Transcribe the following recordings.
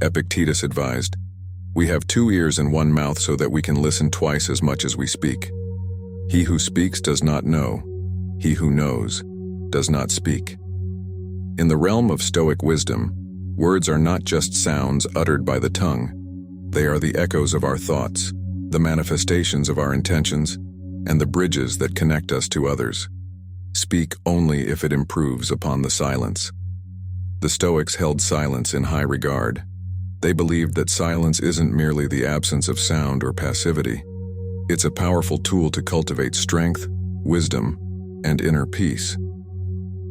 Epictetus advised, "We have 2 ears and 1 mouth so that we can listen twice as much as we speak. He who speaks does not know. He who knows does not speak." In the realm of Stoic wisdom, words are not just sounds uttered by the tongue. They are the echoes of our thoughts, the manifestations of our intentions, and the bridges that connect us to others. Speak only if it improves upon the silence. The Stoics held silence in high regard. They believed that silence isn't merely the absence of sound or passivity. It's a powerful tool to cultivate strength, wisdom, and inner peace.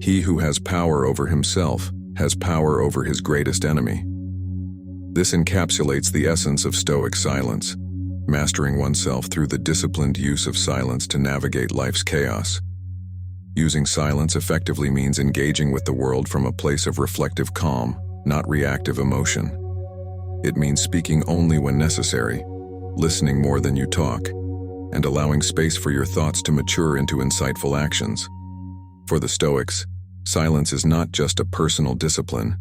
He who has power over himself has power over his greatest enemy. This encapsulates the essence of Stoic silence, mastering oneself through the disciplined use of silence to navigate life's chaos. Using silence effectively means engaging with the world from a place of reflective calm, not reactive emotion. It means speaking only when necessary, listening more than you talk, and allowing space for your thoughts to mature into insightful actions. For the Stoics, silence is not just a personal discipline,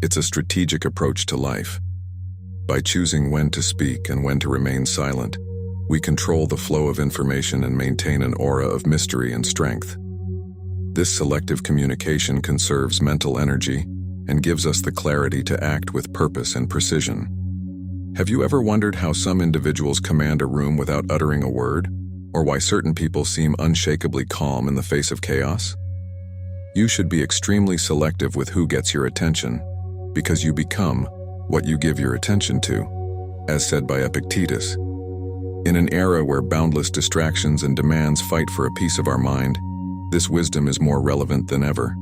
it's a strategic approach to life. By choosing when to speak and when to remain silent, we control the flow of information and maintain an aura of mystery and strength. This selective communication conserves mental energy and gives us the clarity to act with purpose and precision. Have you ever wondered how some individuals command a room without uttering a word, or why certain people seem unshakably calm in the face of chaos? You should be extremely selective with who gets your attention, because you become what you give your attention to, as said by Epictetus. In an era where boundless distractions and demands fight for a piece of our mind, this wisdom is more relevant than ever.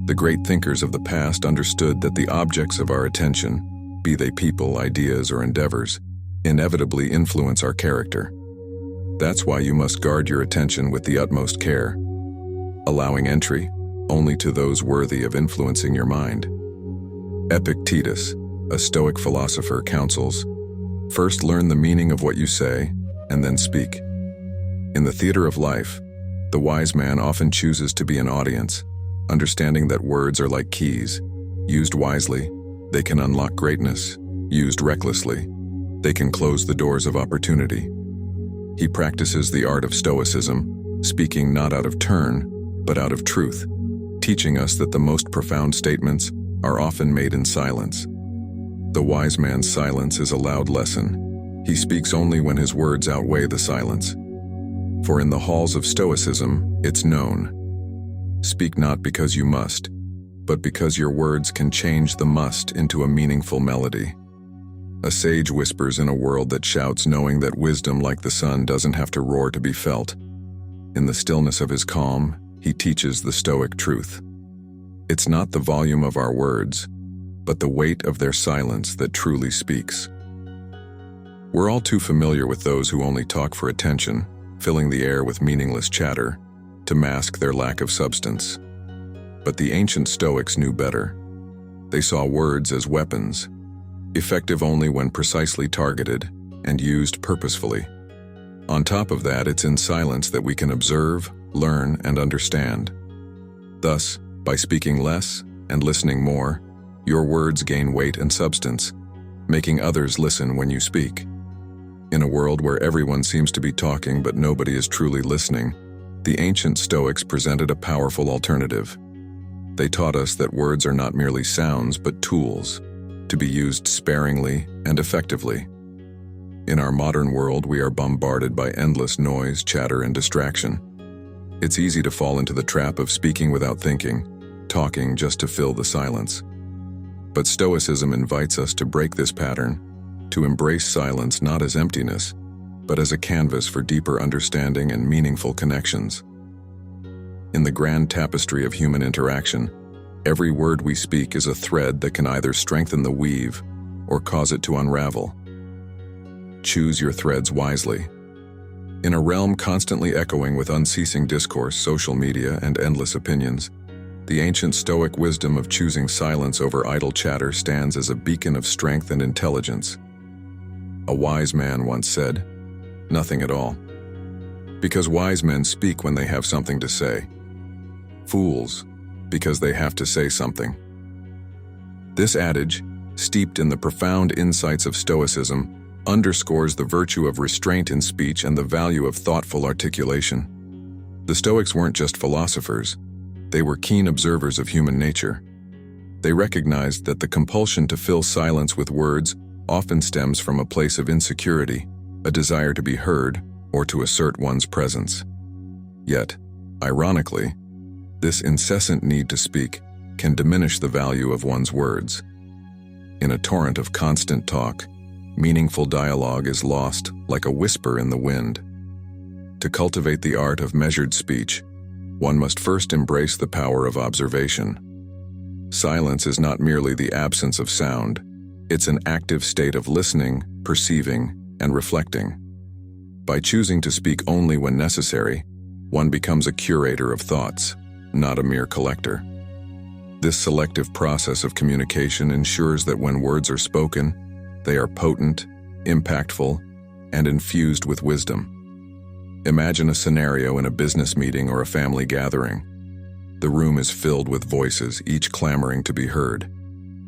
The great thinkers of the past understood that the objects of our attention, be they people, ideas, or endeavors, inevitably influence our character. That's why you must guard your attention with the utmost care, allowing entry only to those worthy of influencing your mind. Epictetus, a Stoic philosopher, counsels, "First learn the meaning of what you say, and then speak." In the theater of life, the wise man often chooses to be an audience, understanding that words are like keys. Used wisely, they can unlock greatness. Used recklessly, they can close the doors of opportunity. He practices the art of Stoicism, speaking not out of turn, but out of truth, teaching us that the most profound statements are often made in silence. The wise man's silence is a loud lesson. He speaks only when his words outweigh the silence. For in the halls of Stoicism, it's known. Speak not because you must, but because your words can change the must into a meaningful melody. A sage whispers in a world that shouts, knowing that wisdom, like the sun, doesn't have to roar to be felt. In the stillness of his calm, he teaches the Stoic truth. It's not the volume of our words, but the weight of their silence that truly speaks. We're all too familiar with those who only talk for attention, filling the air with meaningless chatter to mask their lack of substance. But the ancient Stoics knew better. They saw words as weapons, effective only when precisely targeted and used purposefully. On top of that, it's in silence that we can observe, learn, and understand. Thus, by speaking less and listening more, your words gain weight and substance, making others listen when you speak. In a world where everyone seems to be talking but nobody is truly listening, the ancient Stoics presented a powerful alternative. They taught us that words are not merely sounds but tools, to be used sparingly and effectively. In our modern world, we are bombarded by endless noise, chatter, and distraction. It's easy to fall into the trap of speaking without thinking, talking just to fill the silence. But Stoicism invites us to break this pattern, to embrace silence not as emptiness, but as a canvas for deeper understanding and meaningful connections. In the grand tapestry of human interaction, every word we speak is a thread that can either strengthen the weave or cause it to unravel. Choose your threads wisely. In a realm constantly echoing with unceasing discourse, social media, and endless opinions, the ancient Stoic wisdom of choosing silence over idle chatter stands as a beacon of strength and intelligence. A wise man once said, "Nothing at all," because wise men speak when they have something to say. Fools, because they have to say something. This adage, steeped in the profound insights of Stoicism, underscores the virtue of restraint in speech and the value of thoughtful articulation. The Stoics weren't just philosophers, they were keen observers of human nature. They recognized that the compulsion to fill silence with words often stems from a place of insecurity, a desire to be heard, or to assert one's presence. Yet, ironically, this incessant need to speak can diminish the value of one's words. In a torrent of constant talk, meaningful dialogue is lost like a whisper in the wind. To cultivate the art of measured speech, one must first embrace the power of observation. Silence is not merely the absence of sound, it's an active state of listening, perceiving, and reflecting. By choosing to speak only when necessary, one becomes a curator of thoughts, not a mere collector. This selective process of communication ensures that when words are spoken, they are potent, impactful, and infused with wisdom. Imagine a scenario in a business meeting or a family gathering. The room is filled with voices, each clamoring to be heard.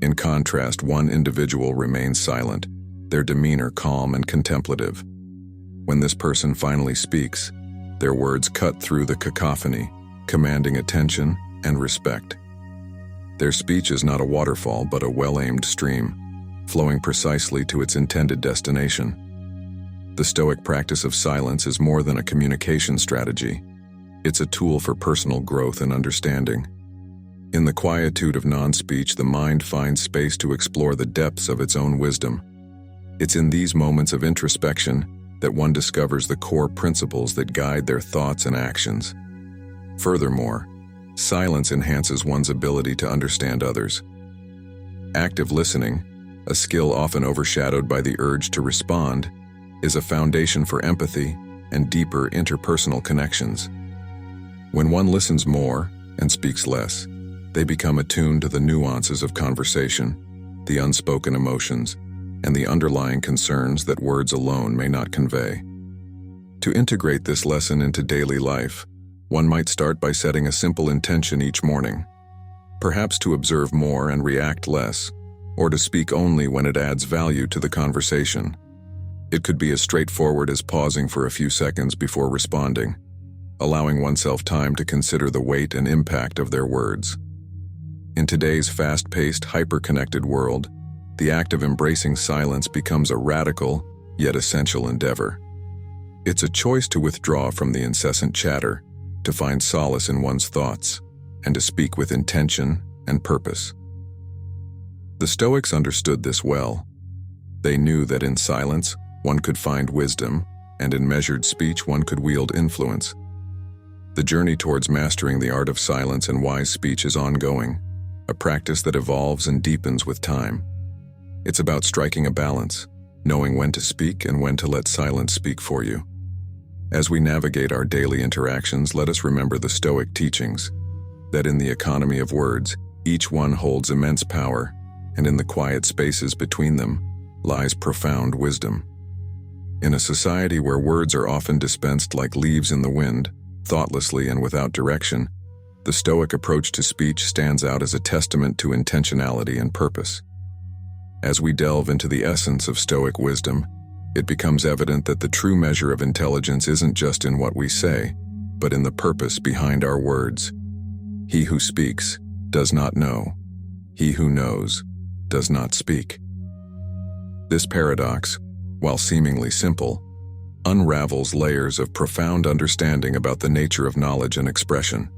In contrast, one individual remains silent, their demeanor calm and contemplative. When this person finally speaks, their words cut through the cacophony, commanding attention and respect. Their speech is not a waterfall, but a well-aimed stream, flowing precisely to its intended destination. The Stoic practice of silence is more than a communication strategy. It's a tool for personal growth and understanding. In the quietude of non-speech, the mind finds space to explore the depths of its own wisdom. It's in these moments of introspection that one discovers the core principles that guide their thoughts and actions. Furthermore, silence enhances one's ability to understand others. Active listening, a skill often overshadowed by the urge to respond, is a foundation for empathy and deeper interpersonal connections. When one listens more and speaks less, they become attuned to the nuances of conversation, the unspoken emotions, and the underlying concerns that words alone may not convey. To integrate this lesson into daily life, one might start by setting a simple intention each morning, perhaps to observe more and react less, or to speak only when it adds value to the conversation. It could be as straightforward as pausing for a few seconds before responding, allowing oneself time to consider the weight and impact of their words. In today's fast-paced, hyper-connected world, the act of embracing silence becomes a radical, yet essential endeavor. It's a choice to withdraw from the incessant chatter, to find solace in one's thoughts, and to speak with intention and purpose. The Stoics understood this well. They knew that in silence, one could find wisdom, and in measured speech, one could wield influence. The journey towards mastering the art of silence and wise speech is ongoing, a practice that evolves and deepens with time. It's about striking a balance, knowing when to speak and when to let silence speak for you. As we navigate our daily interactions, let us remember the Stoic teachings, that in the economy of words, each one holds immense power, and in the quiet spaces between them lies profound wisdom. In a society where words are often dispensed like leaves in the wind, thoughtlessly and without direction, the Stoic approach to speech stands out as a testament to intentionality and purpose. As we delve into the essence of Stoic wisdom, it becomes evident that the true measure of intelligence isn't just in what we say, but in the purpose behind our words. He who speaks does not know. He who knows does not speak. This paradox, while seemingly simple, unravels layers of profound understanding about the nature of knowledge and expression.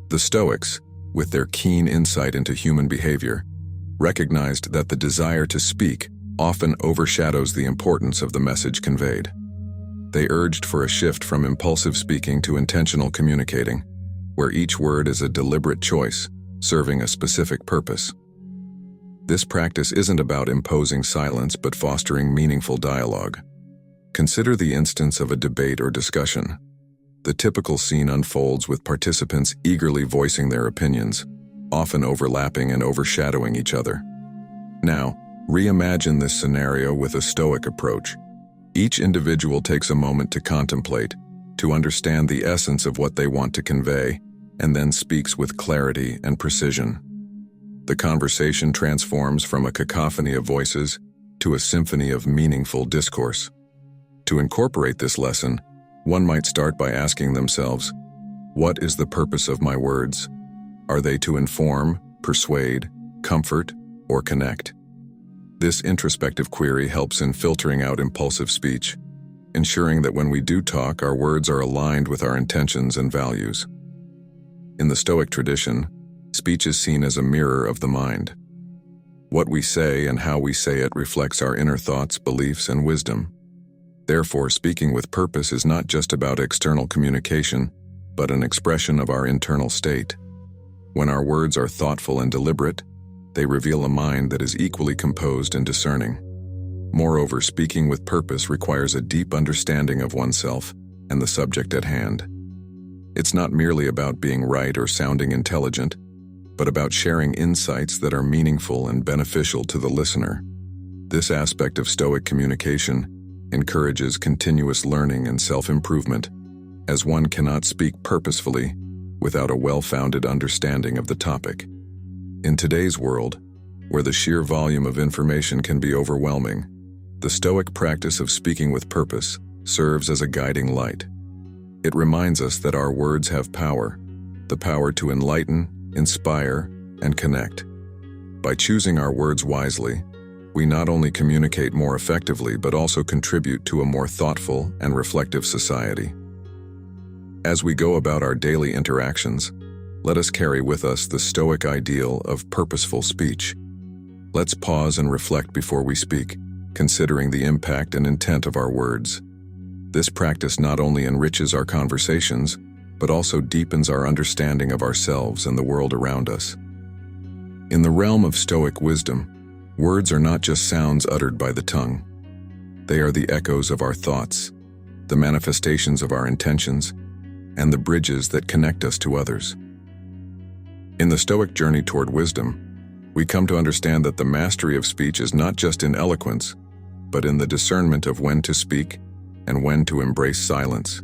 The Stoics, with their keen insight into human behavior, recognized that the desire to speak often overshadows the importance of the message conveyed. They urged for a shift from impulsive speaking to intentional communicating, where each word is a deliberate choice, serving a specific purpose. This practice isn't about imposing silence but fostering meaningful dialogue. Consider the instance of a debate or discussion. The typical scene unfolds with participants eagerly voicing their opinions, often overlapping and overshadowing each other. Now, reimagine this scenario with a Stoic approach. Each individual takes a moment to contemplate, to understand the essence of what they want to convey, and then speaks with clarity and precision. The conversation transforms from a cacophony of voices to a symphony of meaningful discourse. To incorporate this lesson, one might start by asking themselves, what is the purpose of my words? Are they to inform, persuade, comfort, or connect? This introspective query helps in filtering out impulsive speech, ensuring that when we do talk, our words are aligned with our intentions and values. In the Stoic tradition, speech is seen as a mirror of the mind. What we say and how we say it reflects our inner thoughts, beliefs, and wisdom. Therefore, speaking with purpose is not just about external communication, but an expression of our internal state. When our words are thoughtful and deliberate, they reveal a mind that is equally composed and discerning. Moreover, speaking with purpose requires a deep understanding of oneself and the subject at hand. It's not merely about being right or sounding intelligent, but about sharing insights that are meaningful and beneficial to the listener. This aspect of Stoic communication encourages continuous learning and self-improvement, as one cannot speak purposefully without a well-founded understanding of the topic. In today's world, where the sheer volume of information can be overwhelming, the Stoic practice of speaking with purpose serves as a guiding light. It reminds us that our words have power, the power to enlighten, inspire, and connect. By choosing our words wisely, we not only communicate more effectively but also contribute to a more thoughtful and reflective society. As we go about our daily interactions, let us carry with us the Stoic ideal of purposeful speech. Let's pause and reflect before we speak, considering the impact and intent of our words. This practice not only enriches our conversations, but also deepens our understanding of ourselves and the world around us. In the realm of Stoic wisdom, words are not just sounds uttered by the tongue. They are the echoes of our thoughts, the manifestations of our intentions, and the bridges that connect us to others. In the Stoic journey toward wisdom, we come to understand that the mastery of speech is not just in eloquence, but in the discernment of when to speak and when to embrace silence.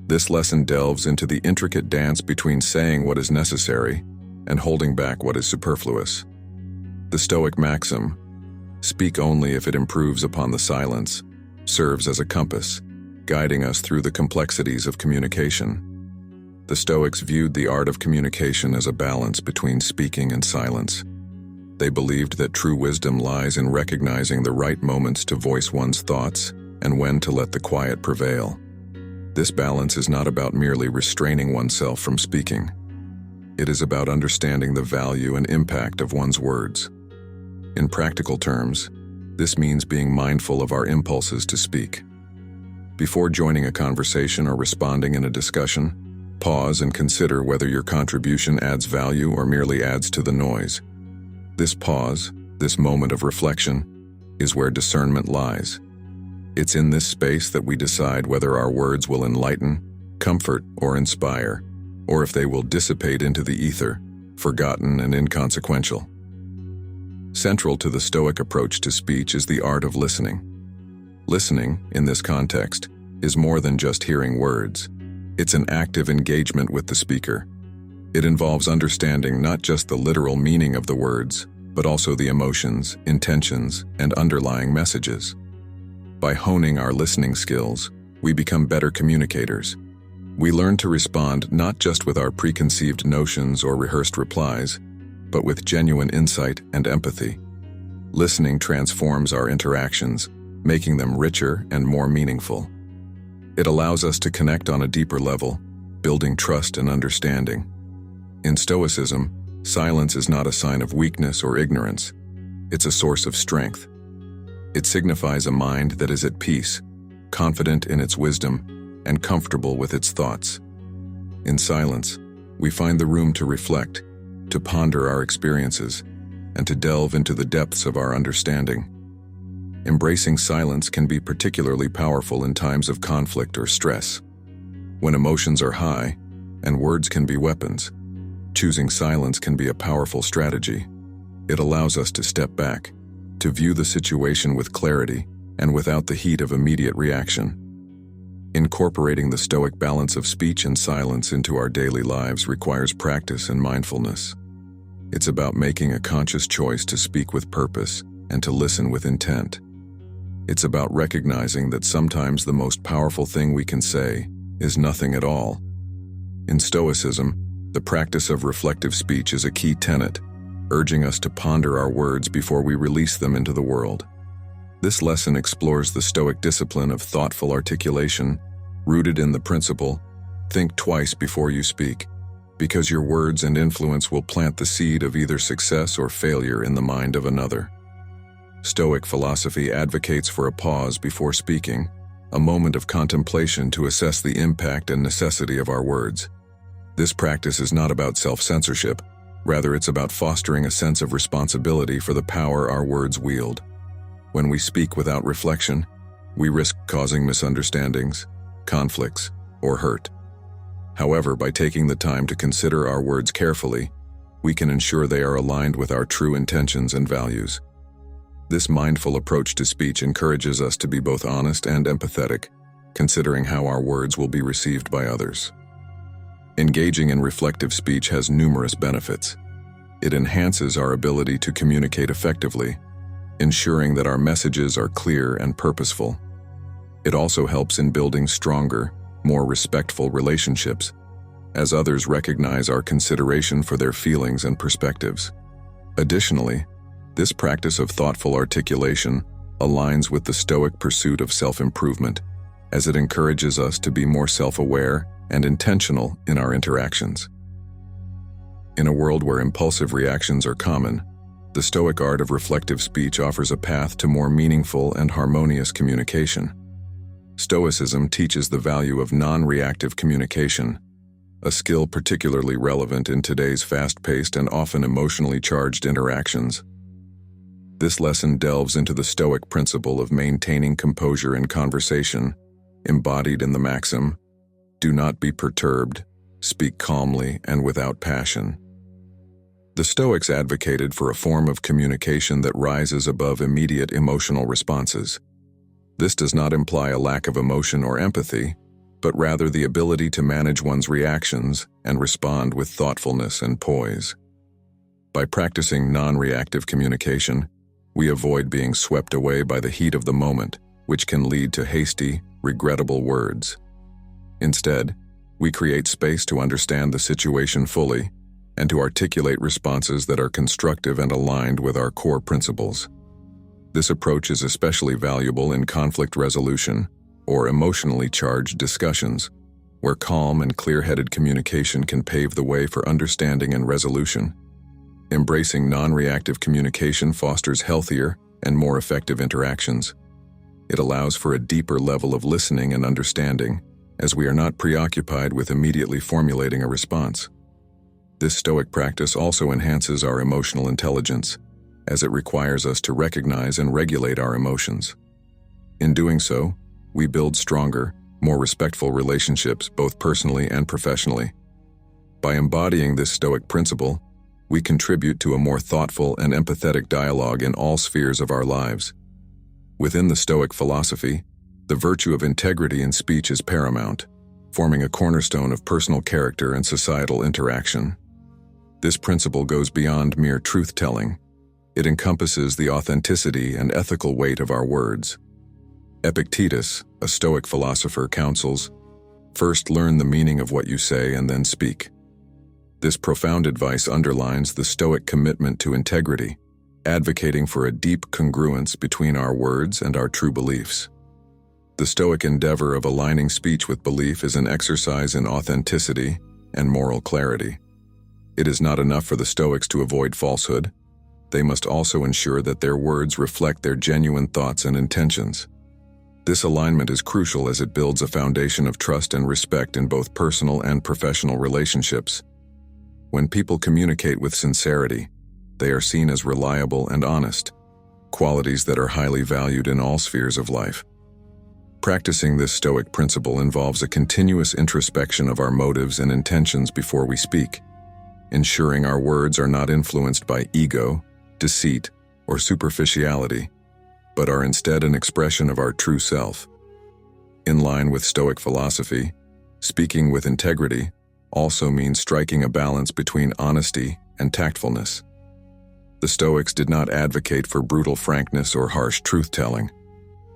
This lesson delves into the intricate dance between saying what is necessary and holding back what is superfluous. The Stoic maxim, "Speak only if it improves upon the silence," serves as a compass, guiding us through the complexities of communication. The Stoics viewed the art of communication as a balance between speaking and silence. They believed that true wisdom lies in recognizing the right moments to voice one's thoughts and when to let the quiet prevail. This balance is not about merely restraining oneself from speaking. It is about understanding the value and impact of one's words. In practical terms, this means being mindful of our impulses to speak. Before joining a conversation or responding in a discussion, pause and consider whether your contribution adds value or merely adds to the noise. This pause, this moment of reflection, is where discernment lies. It's in this space that we decide whether our words will enlighten, comfort, or inspire, or if they will dissipate into the ether, forgotten and inconsequential. Central to the Stoic approach to speech is the art of listening. Listening, in this context, is more than just hearing words. It's an active engagement with the speaker. It involves understanding not just the literal meaning of the words, but also the emotions, intentions, and underlying messages. By honing our listening skills, we become better communicators. We learn to respond not just with our preconceived notions or rehearsed replies, but with genuine insight and empathy. Listening transforms our interactions, making them richer and more meaningful. It allows us to connect on a deeper level, building trust and understanding. In Stoicism, silence is not a sign of weakness or ignorance. It's a source of strength. It signifies a mind that is at peace, confident in its wisdom, and comfortable with its thoughts. In silence, we find the room to reflect, to ponder our experiences, and to delve into the depths of our understanding. Embracing silence can be particularly powerful in times of conflict or stress. When emotions are high, and words can be weapons, choosing silence can be a powerful strategy. It allows us to step back, to view the situation with clarity and without the heat of immediate reaction. Incorporating the Stoic balance of speech and silence into our daily lives requires practice and mindfulness. It's about making a conscious choice to speak with purpose and to listen with intent. It's about recognizing that sometimes the most powerful thing we can say is nothing at all. In Stoicism, the practice of reflective speech is a key tenet, urging us to ponder our words before we release them into the world. This lesson explores the Stoic discipline of thoughtful articulation, rooted in the principle, think twice before you speak, because your words and influence will plant the seed of either success or failure in the mind of another. Stoic philosophy advocates for a pause before speaking, a moment of contemplation to assess the impact and necessity of our words. This practice is not about self-censorship, rather it's about fostering a sense of responsibility for the power our words wield. When we speak without reflection, we risk causing misunderstandings, conflicts, or hurt. However, by taking the time to consider our words carefully, we can ensure they are aligned with our true intentions and values. This mindful approach to speech encourages us to be both honest and empathetic, considering how our words will be received by others. Engaging in reflective speech has numerous benefits. It enhances our ability to communicate effectively, ensuring that our messages are clear and purposeful. It also helps in building stronger, more respectful relationships, as others recognize our consideration for their feelings and perspectives. Additionally, this practice of thoughtful articulation aligns with the Stoic pursuit of self-improvement, as it encourages us to be more self-aware and intentional in our interactions. In a world where impulsive reactions are common, the Stoic art of reflective speech offers a path to more meaningful and harmonious communication. Stoicism teaches the value of non-reactive communication, a skill particularly relevant in today's fast-paced and often emotionally charged interactions. This lesson delves into the Stoic principle of maintaining composure in conversation, embodied in the maxim, "Do not be perturbed, speak calmly and without passion." The Stoics advocated for a form of communication that rises above immediate emotional responses. This does not imply a lack of emotion or empathy, but rather the ability to manage one's reactions and respond with thoughtfulness and poise. By practicing non-reactive communication, we avoid being swept away by the heat of the moment, which can lead to hasty, regrettable words. Instead, we create space to understand the situation fully and to articulate responses that are constructive and aligned with our core principles. This approach is especially valuable in conflict resolution or emotionally charged discussions, where calm and clear-headed communication can pave the way for understanding and resolution. Embracing non-reactive communication fosters healthier and more effective interactions. It allows for a deeper level of listening and understanding, as we are not preoccupied with immediately formulating a response. This Stoic practice also enhances our emotional intelligence, as it requires us to recognize and regulate our emotions. In doing so, we build stronger, more respectful relationships both personally and professionally. By embodying this Stoic principle, we contribute to a more thoughtful and empathetic dialogue in all spheres of our lives. Within the Stoic philosophy, the virtue of integrity in speech is paramount, forming a cornerstone of personal character and societal interaction. This principle goes beyond mere truth-telling. It encompasses the authenticity and ethical weight of our words. Epictetus, a Stoic philosopher, counsels, "First learn the meaning of what you say and then speak." This profound advice underlines the Stoic commitment to integrity, advocating for a deep congruence between our words and our true beliefs. The Stoic endeavor of aligning speech with belief is an exercise in authenticity and moral clarity. It is not enough for the Stoics to avoid falsehood. They must also ensure that their words reflect their genuine thoughts and intentions. This alignment is crucial as it builds a foundation of trust and respect in both personal and professional relationships. When people communicate with sincerity, they are seen as reliable and honest, qualities that are highly valued in all spheres of life. Practicing this Stoic principle involves a continuous introspection of our motives and intentions before we speak, ensuring our words are not influenced by ego, deceit, or superficiality, but are instead an expression of our true self. In line with Stoic philosophy, speaking with integrity also means striking a balance between honesty and tactfulness. The Stoics did not advocate for brutal frankness or harsh truth-telling.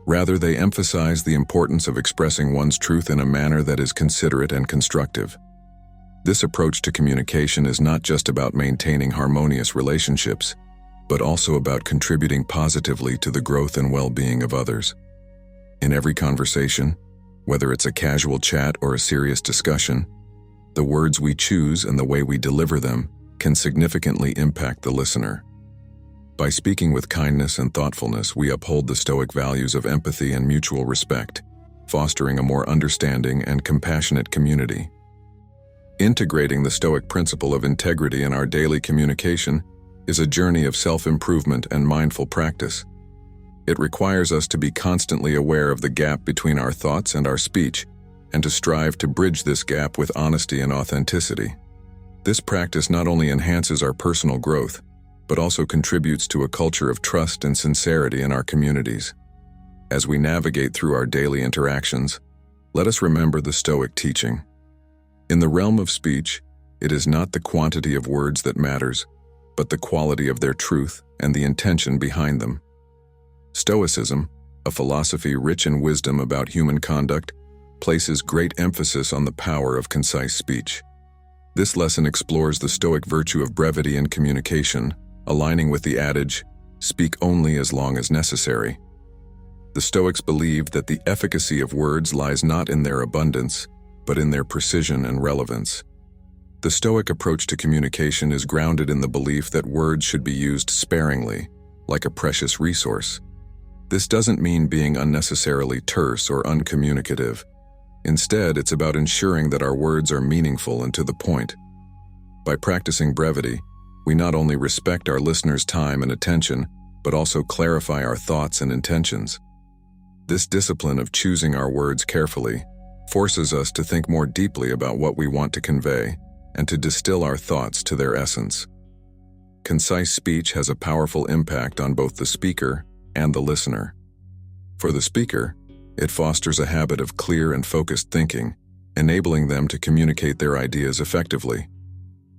Rather, they emphasized the importance of expressing one's truth in a manner that is considerate and constructive. This approach to communication is not just about maintaining harmonious relationships, but also about contributing positively to the growth and well-being of others. In every conversation, whether it's a casual chat or a serious discussion, the words we choose and the way we deliver them can significantly impact the listener. By speaking with kindness and thoughtfulness, we uphold the Stoic values of empathy and mutual respect, fostering a more understanding and compassionate community. Integrating the Stoic principle of integrity in our daily communication is a journey of self-improvement and mindful practice. It requires us to be constantly aware of the gap between our thoughts and our speech, and to strive to bridge this gap with honesty and authenticity. This practice not only enhances our personal growth, but also contributes to a culture of trust and sincerity in our communities. As we navigate through our daily interactions, let us remember the Stoic teaching. In the realm of speech, it is not the quantity of words that matters, but the quality of their truth and the intention behind them. Stoicism, a philosophy rich in wisdom about human conduct, places great emphasis on the power of concise speech. This lesson explores the Stoic virtue of brevity in communication, aligning with the adage, "Speak only as long as necessary." The Stoics believed that the efficacy of words lies not in their abundance, but in their precision and relevance. The Stoic approach to communication is grounded in the belief that words should be used sparingly, like a precious resource. This doesn't mean being unnecessarily terse or uncommunicative. Instead, it's about ensuring that our words are meaningful and to the point. By practicing brevity, we not only respect our listeners' time and attention, but also clarify our thoughts and intentions. This discipline of choosing our words carefully forces us to think more deeply about what we want to convey and to distill our thoughts to their essence. Concise speech has a powerful impact on both the speaker and the listener. For the speaker, it fosters a habit of clear and focused thinking, enabling them to communicate their ideas effectively.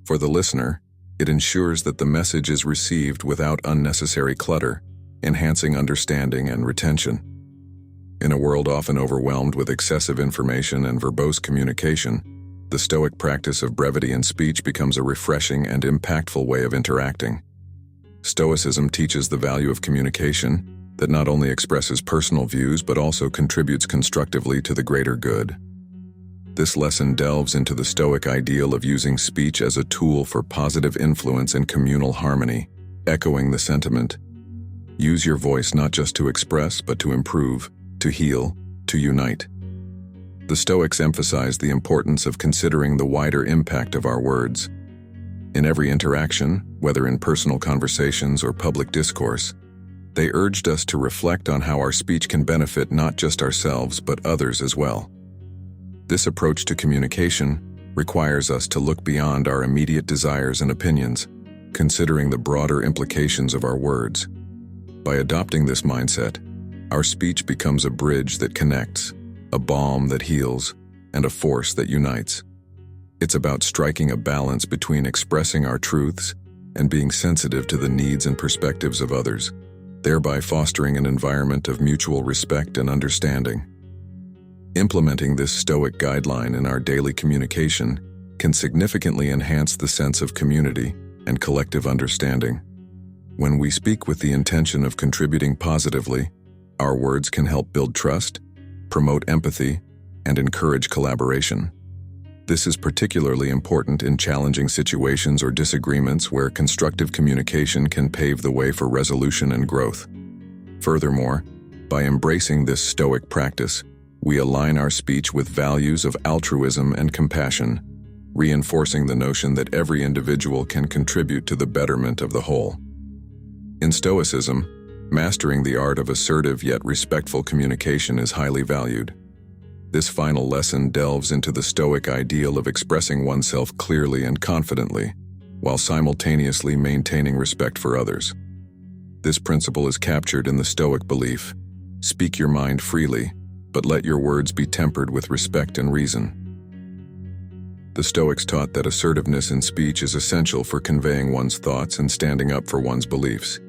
For the listener, it ensures that the message is received without unnecessary clutter, enhancing understanding and retention. In a world often overwhelmed with excessive information and verbose communication, the Stoic practice of brevity in speech becomes a refreshing and impactful way of interacting. Stoicism teaches the value of communication that not only expresses personal views but also contributes constructively to the greater good. This lesson delves into the Stoic ideal of using speech as a tool for positive influence and communal harmony, echoing the sentiment, "Use your voice not just to express but to improve, to heal, to unite." The Stoics emphasize the importance of considering the wider impact of our words. In every interaction, whether in personal conversations or public discourse, they urged us to reflect on how our speech can benefit not just ourselves but others as well. This approach to communication requires us to look beyond our immediate desires and opinions, considering the broader implications of our words. By adopting this mindset, our speech becomes a bridge that connects, a balm that heals, and a force that unites. It's about striking a balance between expressing our truths and being sensitive to the needs and perspectives of others, thereby fostering an environment of mutual respect and understanding. Implementing this Stoic guideline in our daily communication can significantly enhance the sense of community and collective understanding. When we speak with the intention of contributing positively, our words can help build trust, promote empathy, and encourage collaboration. This is particularly important in challenging situations or disagreements where constructive communication can pave the way for resolution and growth. Furthermore, by embracing this Stoic practice, we align our speech with values of altruism and compassion, reinforcing the notion that every individual can contribute to the betterment of the whole. In Stoicism, mastering the art of assertive yet respectful communication is highly valued. This final lesson delves into the Stoic ideal of expressing oneself clearly and confidently, while simultaneously maintaining respect for others. This principle is captured in the Stoic belief, "Speak your mind freely, but let your words be tempered with respect and reason." The Stoics taught that assertiveness in speech is essential for conveying one's thoughts and standing up for one's beliefs.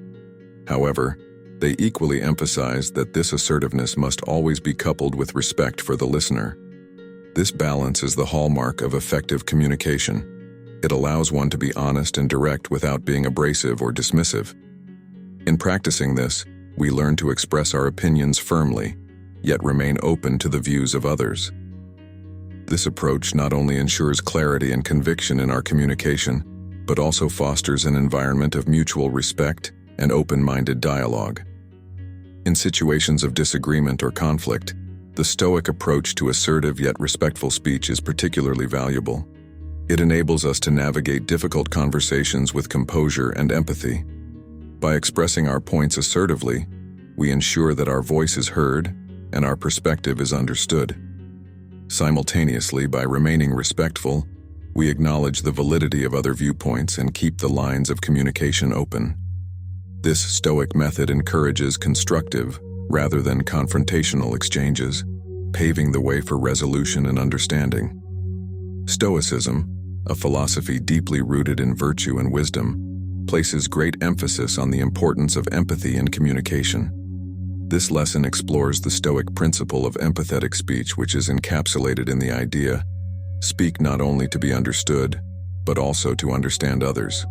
However, they equally emphasized that this assertiveness must always be coupled with respect for the listener. This balance is the hallmark of effective communication. It allows one to be honest and direct without being abrasive or dismissive. In practicing this, we learn to express our opinions firmly, yet remain open to the views of others. This approach not only ensures clarity and conviction in our communication, but also fosters an environment of mutual respect and open-minded dialogue. In situations of disagreement or conflict, the Stoic approach to assertive yet respectful speech is particularly valuable. It enables us to navigate difficult conversations with composure and empathy. By expressing our points assertively, we ensure that our voice is heard and our perspective is understood. Simultaneously, by remaining respectful, we acknowledge the validity of other viewpoints and keep the lines of communication open. This Stoic method encourages constructive, rather than confrontational exchanges, paving the way for resolution and understanding. Stoicism, a philosophy deeply rooted in virtue and wisdom, places great emphasis on the importance of empathy in communication. This lesson explores the Stoic principle of empathetic speech, which is encapsulated in the idea, speak not only to be understood, but also to understand others.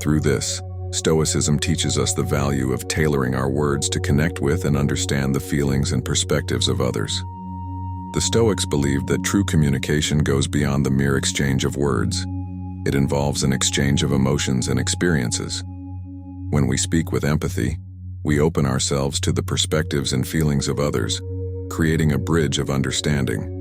Through this, Stoicism teaches us the value of tailoring our words to connect with and understand the feelings and perspectives of others. The Stoics believed that true communication goes beyond the mere exchange of words. It involves an exchange of emotions and experiences. When we speak with empathy, we open ourselves to the perspectives and feelings of others, creating a bridge of understanding.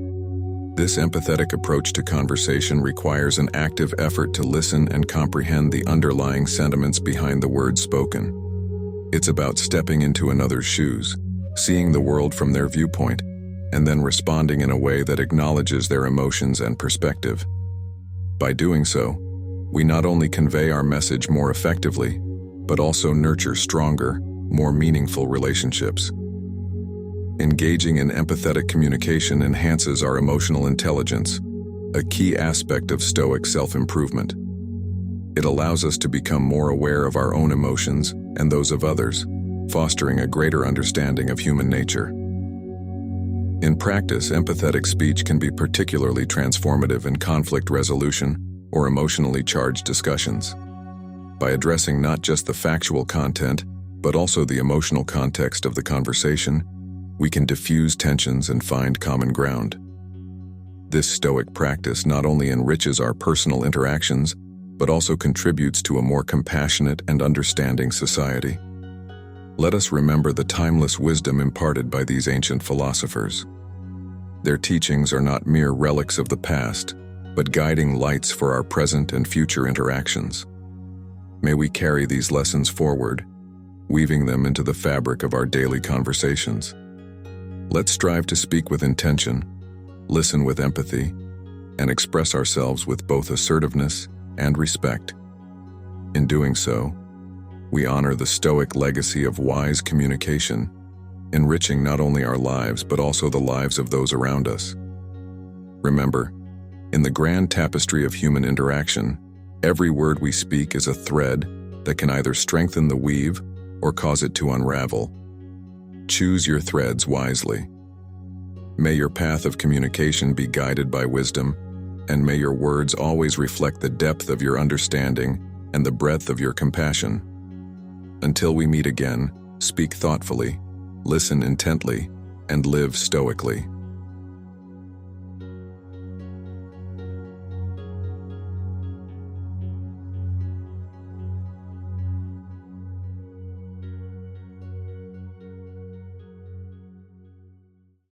This empathetic approach to conversation requires an active effort to listen and comprehend the underlying sentiments behind the words spoken. It's about stepping into another's shoes, seeing the world from their viewpoint, and then responding in a way that acknowledges their emotions and perspective. By doing so, we not only convey our message more effectively, but also nurture stronger, more meaningful relationships. Engaging in empathetic communication enhances our emotional intelligence, a key aspect of Stoic self-improvement. It allows us to become more aware of our own emotions and those of others, fostering a greater understanding of human nature. In practice, empathetic speech can be particularly transformative in conflict resolution or emotionally charged discussions. By addressing not just the factual content, but also the emotional context of the conversation, we can diffuse tensions and find common ground. This Stoic practice not only enriches our personal interactions, but also contributes to a more compassionate and understanding society. Let us remember the timeless wisdom imparted by these ancient philosophers. Their teachings are not mere relics of the past, but guiding lights for our present and future interactions. May we carry these lessons forward, weaving them into the fabric of our daily conversations. Let's strive to speak with intention, listen with empathy, and express ourselves with both assertiveness and respect. In doing so, we honor the Stoic legacy of wise communication, enriching not only our lives but also the lives of those around us. Remember, in the grand tapestry of human interaction, every word we speak is a thread that can either strengthen the weave or cause it to unravel. Choose your threads wisely. May your path of communication be guided by wisdom, and may your words always reflect the depth of your understanding and the breadth of your compassion. Until we meet again, speak thoughtfully, listen intently, and live stoically.